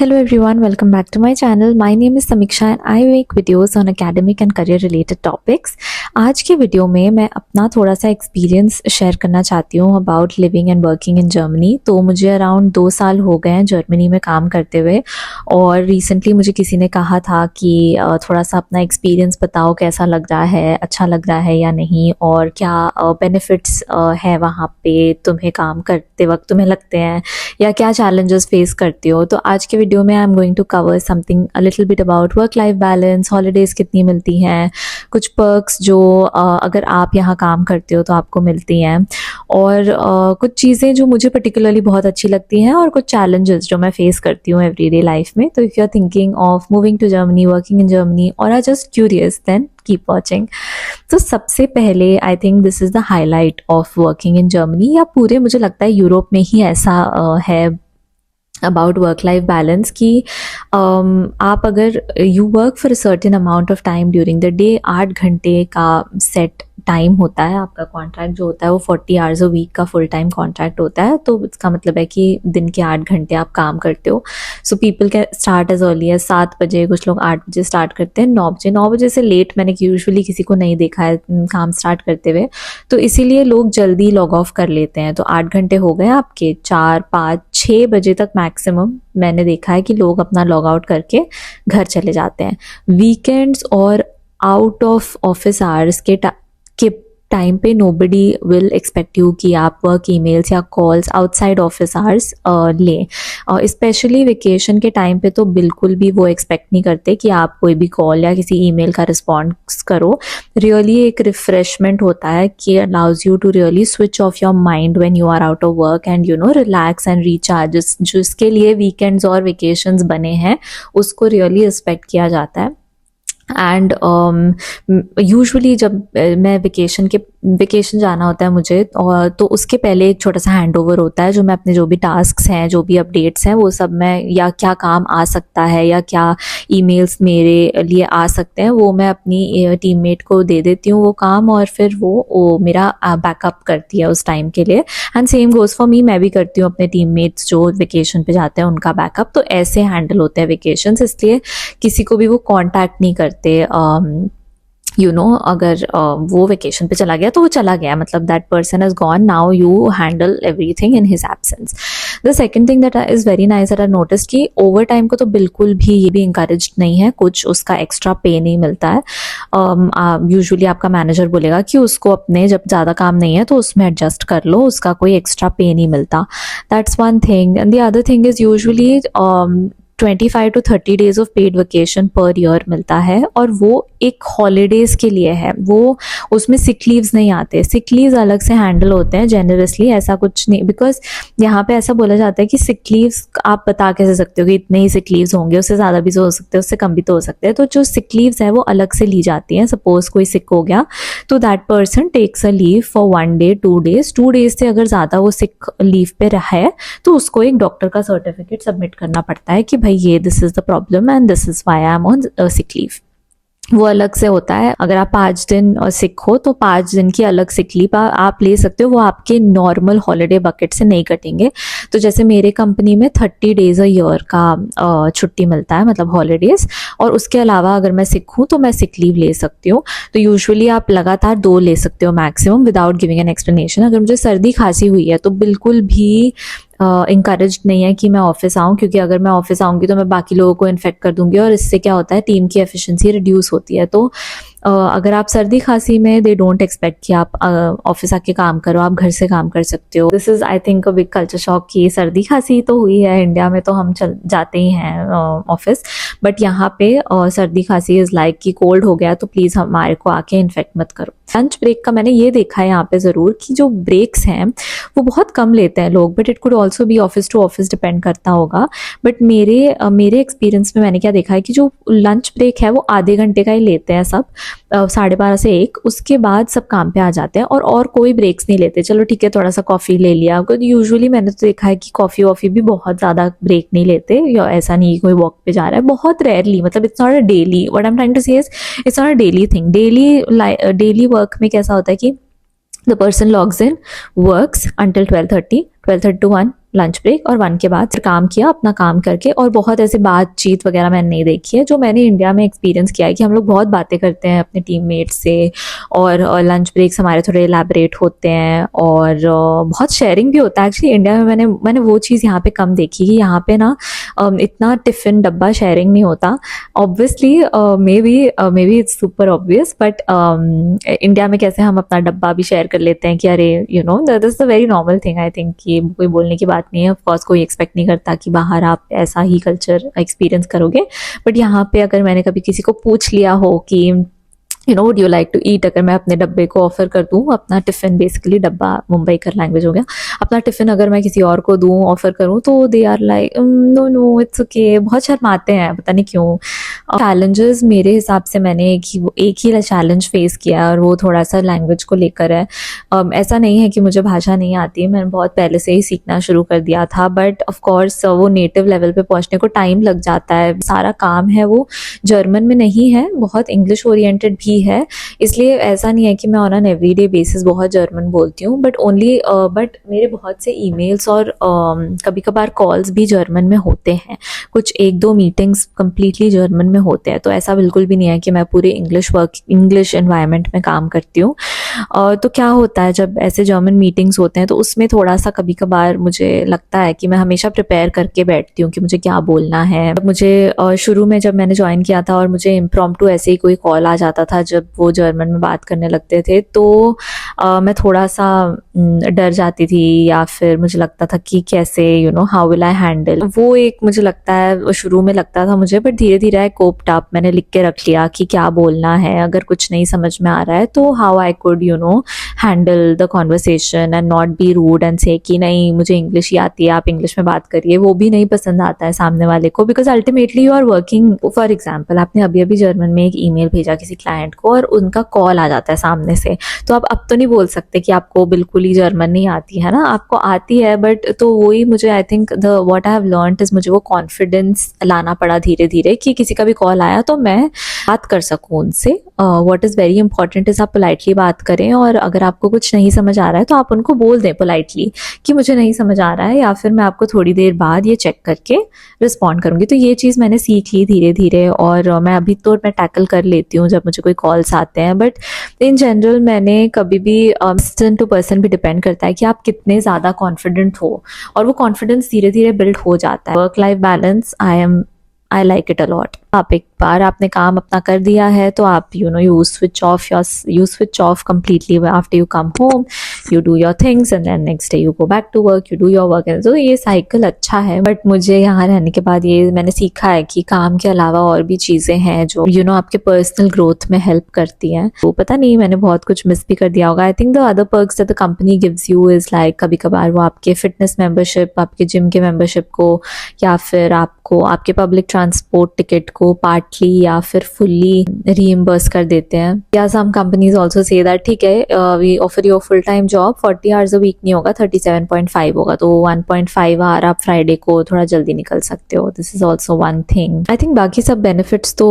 Hello everyone, welcome back to my channel. My name is Samiksha and I make videos on academic and career related topics. आज के video में मैं अपना थोड़ा सा experience share करना चाहती हूँ about living and working in Germany. तो मुझे अराउंड 2 साल हो गए हैं जर्मनी में काम करते हुए और रिसेंटली मुझे किसी ने कहा था कि थोड़ा सा अपना एक्सपीरियंस बताओ, कैसा लग रहा है, अच्छा लग रहा है या नहीं, और क्या बेनिफिट्स है वहाँ पे तुम्हें काम करते वक्त तुम्हें लगते हैं, या क्या चैलेंजेस फेस करती हो। तो आज के वीडियो में I am going to cover something a little bit about work life balance, holidays कितनी मिलती हैं, कुछ पर्क्स जो अगर आप यहाँ काम करते हो तो आपको मिलती हैं, और कुछ चीज़ें जो मुझे पर्टिकुलरली बहुत अच्छी लगती हैं, और कुछ चैलेंजेस जो मैं फेस करती हूँ एवरीडे लाइफ में। तो if you are thinking of moving to Germany, working in Germany, और are just curious, then keep watching. तो सबसे पहले I think this is the highlight of working in Germany, या पूरे मुझे लगता है यूरोप में ही ऐसा है अबाउट वर्क लाइफ बैलेंस कि आप अगर you work for a certain amount of time during the day, 8 घंटे का सेट टाइम होता है आपका। कॉन्ट्रैक्ट जो होता है वो 40 आवर्स अ वीक का फुल टाइम कॉन्ट्रैक्ट होता है। तो इसका मतलब है कि दिन के 8 घंटे आप काम करते हो। So people can start as early as 7 बजे, कुछ लोग 8 बजे स्टार्ट करते हैं, 9 बजे से लेट मैंने यूजुअली किसी को नहीं देखा है काम स्टार्ट करते हुए। तो इसीलिए लोग जल्दी लॉग ऑफ कर लेते हैं। तो 8 घंटे हो गए आपके, 4, 5, 6 बजे तक मैक्सिमम मैंने देखा है कि लोग अपना लॉग आउट करके घर चले जाते हैं। वीकेंड्स और आउट ऑफ ऑफिस आवर्स के टाइम पे नोबडी विल एक्सपेक्ट यू कि आप वर्क ईमेल्स या कॉल्स आउटसाइड ऑफिस आवर्स लें। स्पेशली वेकेशन के टाइम पे तो बिल्कुल भी वो एक्सपेक्ट नहीं करते कि आप कोई भी कॉल या किसी ईमेल का रिस्पॉन्स करो। रियली एक रिफ्रेशमेंट होता है कि allows you to really switch off your mind when you are out of work and relax and recharge. जिसके लिए वीकेंड्स और वेकेशंस बने हैं उसको रियली रिस्पेक्ट किया जाता है। एंड यूजुअली जब मैं वेकेशन जाना होता है मुझे, और तो उसके पहले एक छोटा सा हैंड ओवर होता है जो मैं अपने जो भी टास्क्स हैं, जो भी अपडेट्स हैं, वो सब मैं, या क्या काम आ सकता है या क्या ईमेल्स मेरे लिए आ सकते हैं, वो मैं अपनी टीममेट को दे देती हूँ वो काम, और फिर वो मेरा बैकअप करती है उस टाइम के लिए। And same goes for me, मैं भी करती हूँ अपने टीममेट्स जो वेकेशन पे जाते हैं उनका बैकअप। तो ऐसे हैंडल होते हैं वेकेशंस, इसलिए किसी को भी वो कॉन्टैक्ट नहीं करते। अगर वो वेकेशन पे चला गया तो वो चला गया, मतलब that person has gone, now you handle everything in his absence. The second thing that is very nice that I notice कि ओवर टाइम को तो बिल्कुल भी ये भी इंकरेज नहीं है, कुछ उसका एक्स्ट्रा पे नहीं मिलता है। यूजुअली आपका मैनेजर बोलेगा कि उसको अपने जब ज़्यादा काम नहीं है तो उसमें एडजस्ट कर लो, उसका कोई एक्स्ट्रा पे नहीं मिलता। That's one thing. And the other thing is usually 25 to 30 days of paid vacation per year मिलता है, और वो एक हॉलीडेज़ के लिए है, वो उसमें सिक लीव्स नहीं आते। सिक लीव्स अलग से हैंडल होते हैं जेनरसली, ऐसा कुछ नहीं, बिकॉज यहाँ पे ऐसा बोला जाता है कि सिक लीव्स आप बता कैसे सकते हो कि इतने ही सिक लीव्स होंगे, उससे ज़्यादा भी तो हो सकते हैं, उससे कम भी तो हो सकते हैं। तो जो सिक लीव्स है वो अलग से ली जाती हैं। सपोज कोई सिक हो गया तो that person takes a leave for 1 day 2 days, 2 days से अगर ज़्यादा वो सिक लीव पे रहा है तो उसको एक डॉक्टर का सर्टिफिकेट सबमिट करना पड़ता है कि भाई ये this is the problem and this is why I am on sick leave. वो अलग से होता है। अगर आप 5 दिन सिक हो तो 5 दिन की अलग सिक लीव आप ले सकते हो, वो आपके नॉर्मल हॉलीडे बकेट से नहीं कटेंगे। तो जैसे मेरे कंपनी में 30 डेज अ ईयर का छुट्टी मिलता है, मतलब हॉलीडेज, और उसके अलावा अगर मैं सिक हूँ तो मैं सिक लीव ले सकती हूँ। तो यूजुअली आप लगातार 2 ले सकते हो maximum without giving an explanation. अगर मुझे सर्दी खांसी हुई है तो बिल्कुल भी इंकरेज नहीं है कि मैं ऑफिस आऊँ, क्योंकि अगर मैं ऑफिस आऊँगी तो मैं बाकी लोगों को इन्फेक्ट कर दूंगी, और इससे क्या होता है, टीम की एफिशिएंसी रिड्यूस होती है। तो अगर आप सर्दी खांसी में, दे डोंट एक्सपेक्ट कि आप ऑफिस आके काम करो, आप घर से काम कर सकते हो। This is I think a big culture shock कि सर्दी खांसी तो हुई है इंडिया में तो हम चल जाते ही हैं ऑफिस, बट यहाँ पे सर्दी खांसी इज़ लाइक कि कोल्ड हो गया तो प्लीज़ हमारे को आके इन्फेक्ट मत करो। लंच ब्रेक का मैंने ये देखा है यहाँ पे ज़रूर कि जो ब्रेक्स हैं वो बहुत कम लेते हैं लोग, but it could also be office to office, depend करता होगा। बट मेरे एक्सपीरियंस में मैंने क्या देखा है कि जो लंच ब्रेक है वो आधे घंटे का ही लेते हैं सब, 12:30 से 1, उसके बाद सब काम पे आ जाते हैं, और कोई ब्रेक्स नहीं लेते। चलो ठीक है, थोड़ा सा कॉफ़ी ले लिया, यूजुअली मैंने तो देखा है कि कॉफ़ी वॉफ़ी भी बहुत ज़्यादा ब्रेक नहीं लेते, या ऐसा नहीं कोई वॉक पे जा रहा है, बहुत रेयरली, मतलब it's not a daily, what I am trying to say is it's not a daily thing. Daily work में कैसा होता है कि the person logs in, works until 12:30 to 1, lunch break और 1 के बाद फिर काम किया अपना काम करके। और बहुत ऐसे बातचीत वगैरह मैंने नहीं देखी है जो मैंने इंडिया में एक्सपीरियंस किया है कि हम लोग बहुत बातें करते हैं अपने टीममेट से, और लंच ब्रेक्स हमारे थोड़े एलैबोरेट होते हैं, और बहुत शेयरिंग भी होता है। एक्चुअली इंडिया में मैंने वो चीज़ यहाँ पे कम देखी कि यहाँ पे ना इतना टिफ़िन डब्बा शेयरिंग नहीं होता। Obviously may be it's super obvious, but India में कैसे हम अपना डब्बा भी शेयर कर लेते हैं कि अरे you know that is a very normal thing. I think कि कोई बोलने की बात नहीं है। ऑफकोर्स कोई एक्सपेक्ट नहीं करता कि बाहर आप ऐसा ही कल्चर एक्सपीरियंस करोगे, बट यहाँ पे अगर मैंने कभी किसी को पूछ लिया हो कि would you like to eat, अगर मैं अपने डब्बे को ऑफर कर दूँ, अपना टिफ़िन, बेसिकली डब्बा मुंबई कर लैंग्वेज हो गया, अपना टिफ़िन अगर मैं किसी और को दूँ, ऑफर करूँ, तो they are like no no it's okay, बहुत शर्माते हैं, पता नहीं क्यों। चैलेंजेस मेरे हिसाब से मैंने एक ही चैलेंज फेस किया है, और वो थोड़ा सा लैंग्वेज को लेकर है। ऐसा नहीं है कि मुझे भाषा नहीं आती, मैंने बहुत पहले से ही सीखना शुरू कर दिया था, बट ऑफ कोर्स वो नेटिव लेवल पे पहुंचने को टाइम लग जाता है। सारा काम है वो जर्मन में नहीं है, बहुत इंग्लिश ओरिएंटेड भी है, इसलिए ऐसा नहीं है कि मैं ऑन एन एवरीडे बेसिस बहुत जर्मन बोलती हूँ, बट मेरे बहुत से ईमेल्स और कभी कभार कॉल्स भी जर्मन में होते हैं। कुछ 1-2 मीटिंग्स कम्प्लीटली जर्मन में होते हैं, तो ऐसा बिल्कुल भी नहीं है कि मैं पूरे इंग्लिश एनवायरनमेंट में काम करती हूँ। तो क्या होता है जब ऐसे जर्मन मीटिंग्स होते हैं, तो उसमें थोड़ा सा कभी कभार मुझे लगता है कि मैं हमेशा प्रिपेयर करके बैठती हूँ कि मुझे क्या बोलना है। मुझे शुरू में जब मैंने ज्वाइन किया था और मुझे इम्प्रॉम्प्टू ऐसे ही कोई कॉल आ जाता था जब वो जर्मन में बात करने लगते थे, तो मैं थोड़ा सा डर जाती थी, या फिर मुझे लगता था कि कैसे हाउ विल आई हैंडल वो। एक मुझे लगता है शुरू में लगता था मुझे, बट धीरे धीरे आई कोप्ड अप। मैंने लिख के रख लिया कि क्या बोलना है, अगर कुछ नहीं समझ में आ रहा है तो how I could handle the conversation and not be rude and say कि नहीं मुझे इंग्लिश ही आती है, आप इंग्लिश में बात करिए। वो भी नहीं पसंद आता है सामने वाले को, because ultimately you are working. For example, आपने अभी अभी जर्मन में एक ईमेल भेजा किसी क्लाइंट को और उनका कॉल आ जाता है सामने से, तो आप अब तो नहीं बोल सकते कि आपको बिल्कुल ही जर्मन नहीं आती है ना, आपको आती है, बट तो वही मुझे आई think the what I have learned is मुझे वो कॉन्फिडेंस लाना पड़ा धीरे धीरे कि किसी का भी कॉल आया तो मैं बात कर सकूँ उनसे। What is very important is आप पोलाइटली बात करें, और अगर आपको कुछ नहीं समझ आ रहा है तो आप उनको बोल दें पोलाइटली कि मुझे नहीं समझ आ रहा है, या फिर मैं आपको थोड़ी देर बाद ये चेक करके रिस्पॉन्ड करूँगी। तो ये चीज़ मैंने सीख ली धीरे धीरे, और मैं अभी तो मैं टैकल कर लेती हूँ जब मुझे कोई कॉल्स आते हैं। बट इन जनरल मैंने कभी भी पर्सन टू पर्सन भी डिपेंड करता है कि आप कितने ज़्यादा कॉन्फिडेंट हो, और वो कॉन्फिडेंस धीरे धीरे बिल्ड हो जाता है। Work life balance I like it a lot. आप एक बार आपने काम अपना कर दिया है तो आप you switch off completely after you come home, you do your things and then next day you go back to work, you do your work। तो ये साइकिल अच्छा है, बट मुझे यहाँ रहने के बाद ये मैंने सीखा है कि काम के अलावा और भी चीज़ें हैं जो आपके पर्सनल ग्रोथ में हेल्प करती हैं। तो पता नहीं मैंने बहुत कुछ मिस भी कर दिया होगा। I think the other perks that the company gives you is like कभी कभार वो आपके फिटनेस मेंबरशिप, आपके जिम के मेंबरशिप को, या फिर आपको आपके पब्लिक ट्रांसपोर्ट टिकट को पार्टली या फिर फुल्ली रीइंबर्स कर देते हैं। या some companies also say that ठीक है we offer you full time job, 40 hours a week नहीं होगा, 37.5 होगा, तो 1.5 आवर आप फ्राइडे को थोड़ा जल्दी निकल सकते हो। This is also one thing. I think बाकी सब बेनिफिट्स तो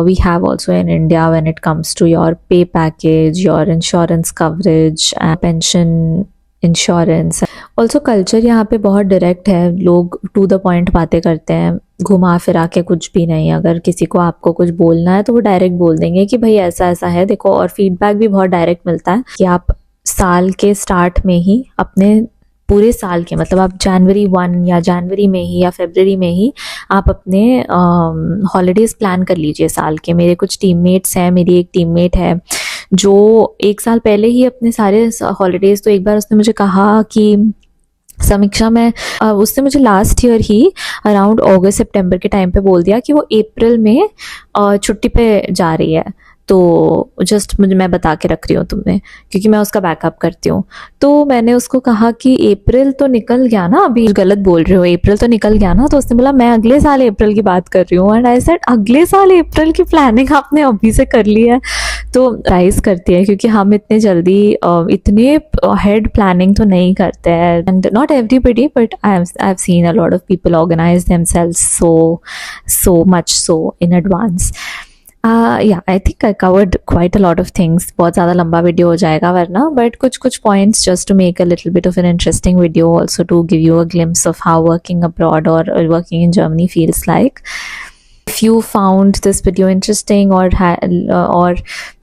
we have also in India when it comes to your pay package, your insurance coverage, pension insurance. Also culture यहाँ पे बहुत डायरेक्ट है, लोग टू द पॉइंट बातें करते हैं, घुमा फिरा के कुछ भी नहीं। अगर किसी को आपको कुछ बोलना है तो वो डायरेक्ट बोल देंगे कि भाई ऐसा ऐसा है देखो, और फीडबैक भी बहुत डायरेक्ट मिलता है कि आप साल के स्टार्ट में ही अपने पूरे साल के, मतलब आप जनवरी 1 या जनवरी में ही या फरवरी में ही आप अपने हॉलीडेज़ प्लान कर लीजिए साल के। मेरे कुछ टीममेट्स हैं, मेरी एक टीममेट है जो 1 साल पहले ही अपने सारे हॉलीडेज़, तो एक बार उसने मुझे कहा कि समीक्षा में उसने मुझे लास्ट ईयर ही अराउंड अगस्त सितंबर के टाइम पे बोल दिया कि वो अप्रैल में छुट्टी पे जा रही है। तो जस्ट मैं बता के रख रही हूँ तुम्हें, क्योंकि मैं उसका बैकअप करती हूँ। तो मैंने उसको कहा कि अप्रैल तो निकल गया ना, अभी गलत बोल रहे हो, अप्रैल तो निकल गया ना। तो उसने बोला मैं अगले साल अप्रैल की बात कर रही हूँ। एंड आई सेड अगले साल अप्रैल की प्लानिंग आपने अभी से कर ली है। तो राइज करती है क्योंकि हम इतने जल्दी इतने हेड प्लानिंग तो नहीं करते हैं। And not everybody, but I have seen a lot of people organise themselves so much so in advance। Yeah, I think I covered quite a lot of things. बहुत ज़्यादा लंबा वीडियो हो जाएगा वरना, but कुछ points just to make a little bit of an interesting video, also to give you a glimpse of how working abroad or working in Germany feels like. If you found this video interesting or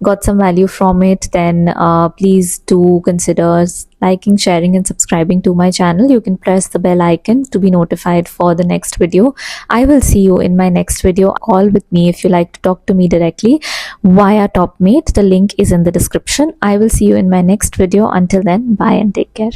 got some value from it, then please do consider liking, sharing, and subscribing to my channel. You can press the bell icon to be notified for the next video. I will see you in my next video. Call with me if you like to talk to me directly via Topmate. The link is in the description. I will see you in my next video. Until then, bye and take care.